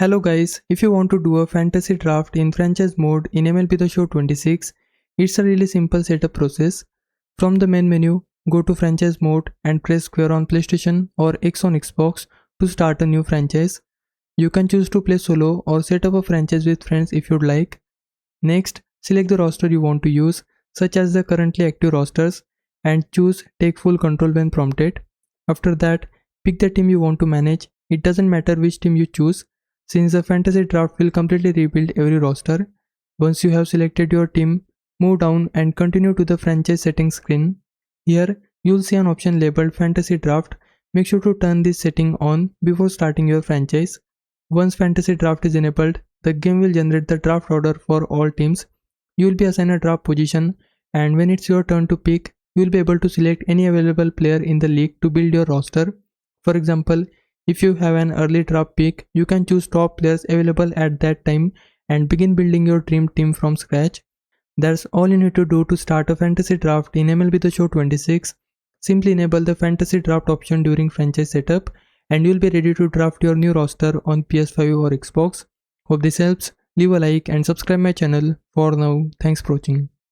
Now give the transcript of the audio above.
Hello guys, if you want to do a fantasy draft in franchise mode in MLB The Show 26, it's a really simple setup process. From the main menu, go to franchise mode and press square on PlayStation or X on Xbox to start a new franchise. You can choose to play solo or set up a franchise with friends if you'd like. Next, select the roster you want to use, such as the currently active rosters, and choose Take Full Control when prompted. After that, pick the team you want to manage. It doesn't matter which team you choose, since the fantasy draft will completely rebuild every roster. Once you have selected your team, move down and continue to the franchise settings screen. Here, you'll see an option labeled Fantasy Draft. Make sure to turn this setting on before starting your franchise. Once Fantasy Draft is enabled, the game will generate the draft order for all teams. You will be assigned a draft position, and when it's your turn to pick, you will be able to select any available player in the league to build your roster. For example, if you have an early draft pick, you can choose top players available at that time and begin building your dream team from scratch. That's all you need to do to start a fantasy draft in MLB The Show 26. Simply enable the fantasy draft option during franchise setup and you'll be ready to draft your new roster on PS5 or Xbox. Hope this helps. Leave a like and subscribe my channel. For now, thanks for watching.